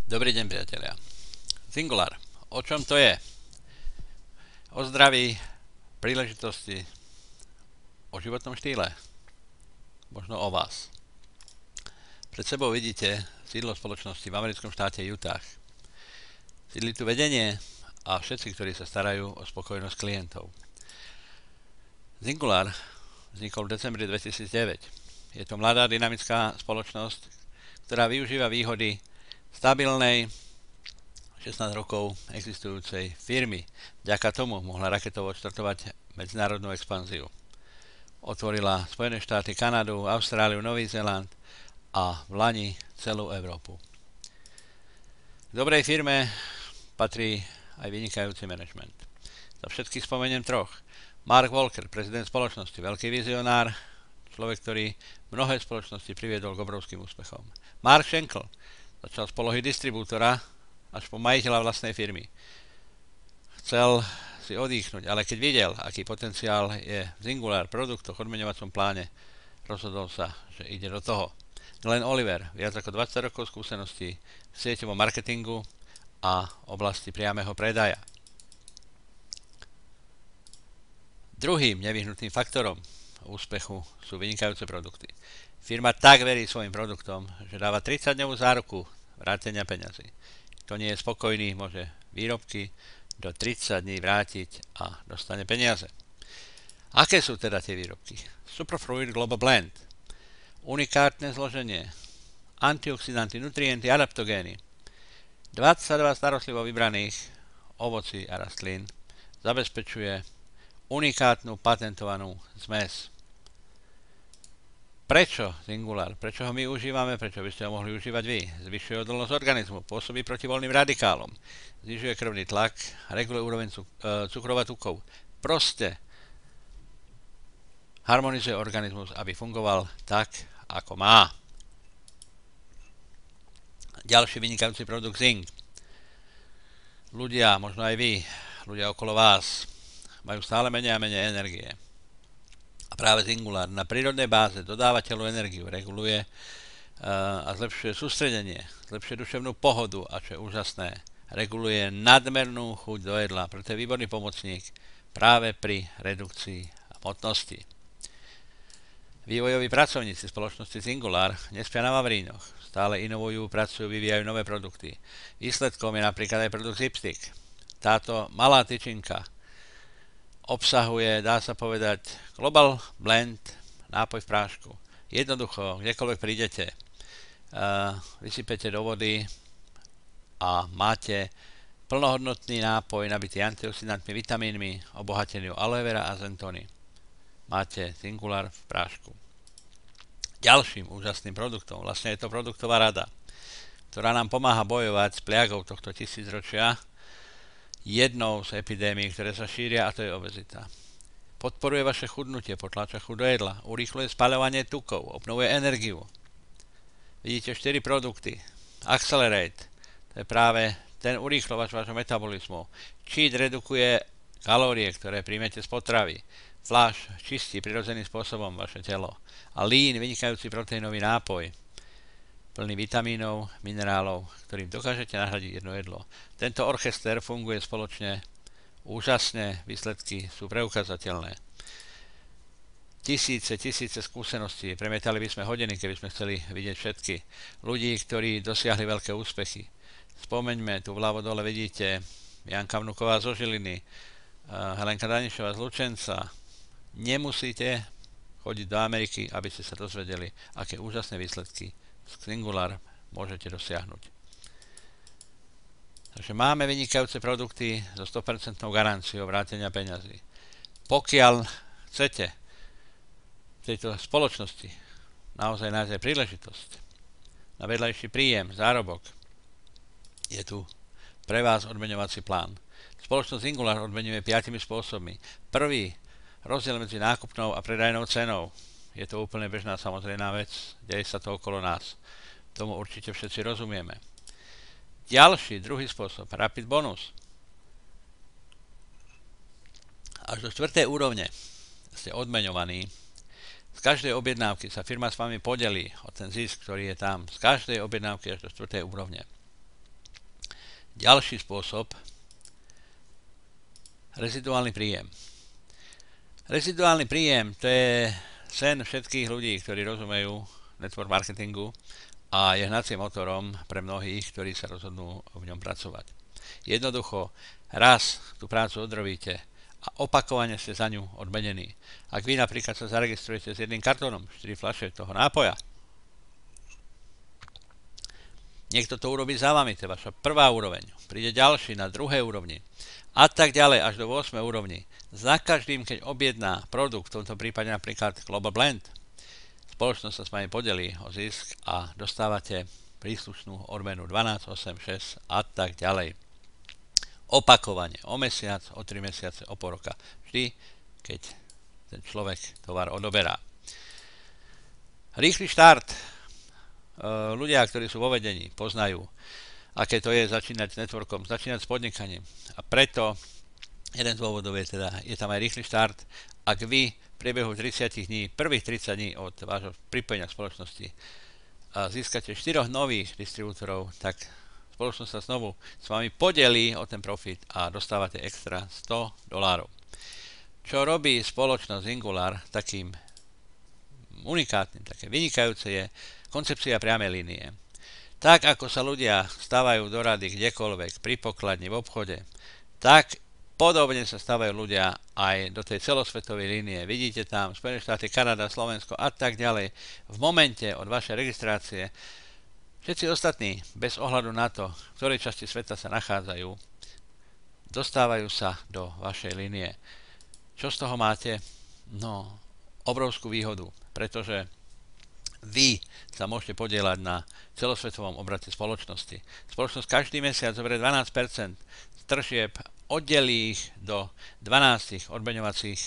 Dobrý deň, priatelia. Singular. O čom to je? O zdraví, príležitosti, o životnom štýle. Možno o vás. Pred sebou vidíte sídlo spoločnosti v americkom štáte Utah. Sídli tu vedenie a všetci, ktorí sa starajú o spokojnosť klientov. Singular vznikol v decembri 2009. Je to mladá dynamická spoločnosť, ktorá využíva výhody stabilnej 16 rokov existujúcej firmy. Vďaka tomu mohla raketovo odštartovať medzinárodnú expanziu. Otvorila Spojené štáty, Kanadu, Austráliu, Nový Zéland a v lani celú Európu. K dobrej firme patrí aj vynikajúci manažment. Za všetkých spomeniem troch. Mark Walker, prezident spoločnosti, veľký vizionár, človek, ktorý mnohé spoločnosti priviedol k obrovským úspechom. Mark Schenkel začal z polohy distribútora až po majiteľa vlastnej firmy. Chcel si oddychnúť, ale keď videl, aký potenciál je v Singular produktoch, odmeňovacom pláne, rozhodol sa, že ide do toho. Glenn Oliver, viac ako 20 rokov skúseností v sieťovom marketingu a oblasti priameho predaja. Druhým nevyhnutným faktorom úspechu sú vynikajúce produkty. Firma tak verí svojim produktom, že dáva 30-dňovú záruku vrátenia peňazí. Kto nie je spokojný, môže výrobky do 30 dní vrátiť a dostane peniaze. Aké sú teda tie výrobky? Superfruit Global Blend. Unikátne zloženie. Antioxidanty, nutrienty, adaptogény. 22 starostlivo vybraných ovocí a rastlín zabezpečuje unikátnu patentovanú zmes. Prečo Singular? Prečo ho my užívame? Prečo by ste ho mohli užívať vy? Zvyšuje odolnosť organizmu, pôsobí proti voľným radikálom, znižuje krvný tlak, reguluje úroveň cukrov a tukov. Proste harmonizuje organizmus, aby fungoval tak, ako má. Ďalší vynikajúci produkt Zinc. Ľudia, možno aj vy, ľudia okolo vás, majú stále menej a menej energie. A práve Singular na prírodnej báze dodáva telu energiu, reguluje a zlepšuje sústredenie, zlepšuje duševnú pohodu a čo je úžasné, reguluje nadmernú chuť do jedla, preto je výborný pomocník práve pri redukcii hmotnosti. Vývojoví pracovníci spoločnosti Singular nespia na vavrínoch, stále inovujú, pracujú, vyvíjajú nové produkty. Výsledkom je napríklad aj produkt Zipstick. Táto malá tyčinka obsahuje, dá sa povedať, Global Blend, nápoj v prášku. Jednoducho, kdekoľvek prídete, vysypete do vody a máte plnohodnotný nápoj nabitý antioxidantmi, vitamínmi, obohatený o aloe vera a zentony. Máte Singular v prášku. Ďalším úžasným produktom, vlastne je to produktová rada, ktorá nám pomáha bojovať s pliagou tohto tisícročia, jednou z epidémií, ktoré sa šíria, a to je obezita. Podporuje vaše chudnutie, potláča chuť do jedla, urýchľuje spaľovanie tukov, obnovuje energiu. Vidíte 4 produkty. Accelerate, to je práve ten urýchľovač vášho metabolizmu. Cheat redukuje kalórie, ktoré príjmete z potravy. Flash čistí prirodzeným spôsobom vaše telo. A Lean, vynikajúci proteínový nápoj, plný vitamínov, minerálov, ktorým dokážete nahradiť jedno jedlo. Tento orchester funguje spoločne úžasne, výsledky sú preukazateľné. Tisíce skúseností, premietali by sme hodiny, keby sme chceli vidieť všetky ľudí, ktorí dosiahli veľké úspechy. Spomeňme, tu vľavo dole vidíte Janka Vnuková zo Žiliny, Helenka Danišová z Lučenca. Nemusíte chodiť do Ameriky, aby ste sa dozvedeli, aké úžasné výsledky Singular môžete dosiahnuť. Takže máme vynikajúce produkty so 100% garanciou vrátenia peňazí. Pokiaľ chcete v tejto spoločnosti naozaj nájsť príležitosť na vedľajší príjem, zárobok, je tu pre vás odmeňovací plán. Spoločnosť Singular odmeňuje 5 spôsobmi. Prvý, rozdiel medzi nákupnou a predajnou cenou. Je to úplne bežná samozrejná vec, deje sa to okolo nás. Tomu určite všetci rozumieme. Ďalší, druhý spôsob, rapid bonus. Až do 4. úrovne ste odmeňovaní. Z každej objednávky sa firma s vami podelí o ten zisk, ktorý je tam. Z každej objednávky až do 4. úrovne. Ďalší spôsob, reziduálny príjem. Reziduálny príjem to je sen všetkých ľudí, ktorí rozumejú network marketingu a je hnacím motorom pre mnohých, ktorí sa rozhodnú v ňom pracovať. Jednoducho, raz tú prácu odrobíte a opakovane ste za ňu odmenení. Ak vy napríklad sa zaregistrujete s jedným kartónom, 4 fľaše toho nápoja, niekto to urobí za vami, to je vaša prvá úroveň. Príde ďalší na druhej úrovni a tak ďalej až do 8. úrovni. Za každým, keď objedná produkt, v tomto prípade napríklad Global Blend, spoločnosť sa s vami podelí o zisk a dostávate príslušnú odmenu 12, 8, 6 a tak ďalej. Opakovane, o mesiac, o 3 mesiace, o pol roka. Vždy, keď ten človek tovar odoberá. Rýchly štart. Ľudia, ktorí sú vo vedení, poznajú, aké to je začínať s networkom, začínať s podnikaním. A preto jeden z dôvodov je teda, je tam aj rýchly štart. Ak vy v priebehu 30 dní, prvých 30 dní od vášho pripojenia spoločnosti získate 4 nových distribútorov, tak spoločnosť sa znovu s vami podelí o ten profit a dostávate extra $100. Čo robí spoločnosť Singular takým unikátnym, také vynikajúce je koncepcia priamej línie. Tak ako sa ľudia stávajú do rady kdekoľvek, pri pokladni, v obchode, tak podobne sa stávajú ľudia aj do tej celosvetovej línie. Vidíte tam Spojené štáty, Kanada, Slovensko a tak ďalej. V momente od vašej registrácie všetci ostatní, bez ohľadu na to, v ktorej časti sveta sa nachádzajú, dostávajú sa do vašej línie. Čo z toho máte? No, obrovskú výhodu, pretože vy sa môžete podieľať na celosvetovom obrate spoločnosti. Spoločnosť každý mesiac zoberie 12% z tržieb, oddelí ich do 12 odmeňovacích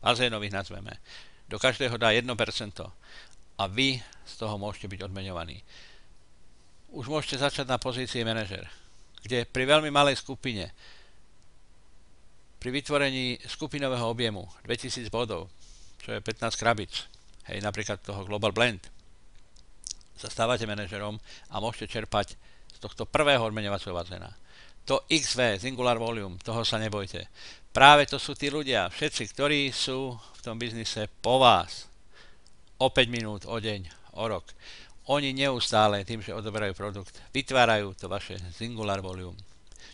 bazénových, nazveme. Do každého dá 1% a vy z toho môžete byť odmeňovaní. Už môžete začať na pozícii manažer, kde pri veľmi malej skupine, pri vytvorení skupinového objemu 2000 bodov, čo je 15 krabic, hej, napríklad toho Global Blend, sa stávate manažerom a môžete čerpať z tohto prvého odmeňovacieho bazéna. To XV, Singular Volume, toho sa nebojte. Práve to sú tí ľudia, všetci, ktorí sú v tom biznise po vás. O 5 minút, o deň, o rok. Oni neustále tým, že odoberajú produkt, vytvárajú to vaše Singular Volume.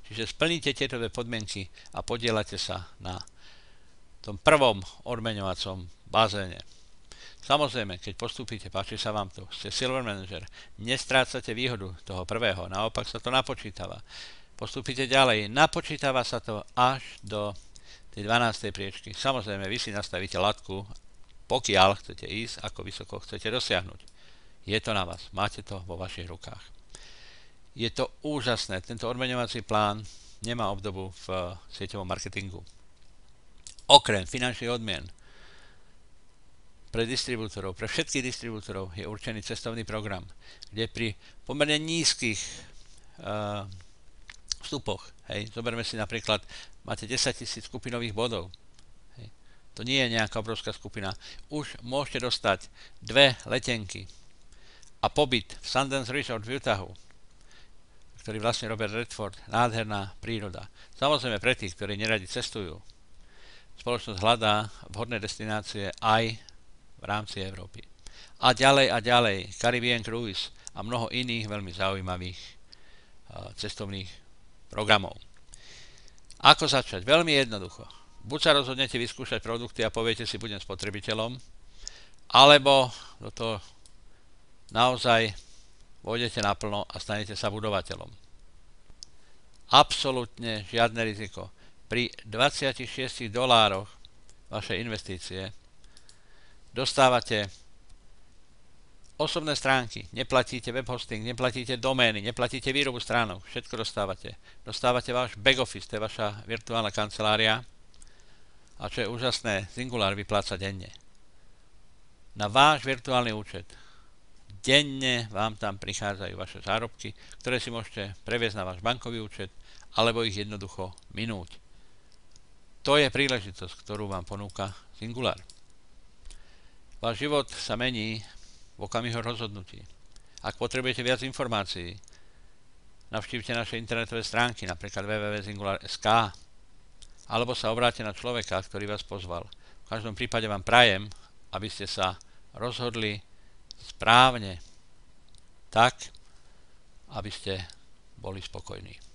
Čiže splníte tieto dve podmienky a podielate sa na tom prvom odmeňovacom bazéne. Samozrejme, keď postúpite, páči sa vám to, ste Silver Manager, nestrácate výhodu toho prvého, naopak sa to napočítava. Postúpite ďalej, napočítava sa to až do tej 12. priečky. Samozrejme, vy si nastavíte latku, pokiaľ chcete ísť, ako vysoko chcete dosiahnuť. Je to na vás, máte to vo vašich rukách. Je to úžasné, tento odmeňovací plán nemá obdobu v sieťovom marketingu. Okrem finančných odmien pre distribútorov, pre všetkých distribútorov je určený cestovný program, kde pri pomerne nízkych vstupoch, hej, zoberme si napríklad, máte 10 000 skupinových bodov, hej, to nie je nejaká obrovská skupina, už môžete dostať 2 letenky a pobyt v Sundance Resort v Utahu, ktorý vlastne Robert Redford, nádherná príroda. Samozrejme pre tých, ktorí neradi cestujú, spoločnosť hľadá vhodné destinácie aj v rámci Európy. A ďalej, Caribbean Cruise a mnoho iných veľmi zaujímavých cestovných programov. Ako začať? Veľmi jednoducho. Buď sa rozhodnete vyskúšať produkty a poviete si, budem spotrebiteľom, alebo do toho naozaj vôjdete naplno a stanete sa budovateľom. Absolútne žiadne riziko. Pri $26 vašej investície dostávate osobné stránky, neplatíte web hosting, neplatíte domény, neplatíte výrobu stránok, všetko dostávate. Dostávate váš back office, to je vaša virtuálna kancelária a čo je úžasné, Singular vypláca denne. Na váš virtuálny účet denne vám tam prichádzajú vaše zárobky, ktoré si môžete previesť na váš bankový účet alebo ich jednoducho minúť. To je príležitosť, ktorú vám ponúka Singular. Váš život sa mení v okamihu rozhodnutí. Ak potrebujete viac informácií, navštívte naše internetové stránky, napríklad www.singular.sk, alebo sa obráte na človeka, ktorý vás pozval. V každom prípade vám prajem, aby ste sa rozhodli správne tak, aby ste boli spokojní.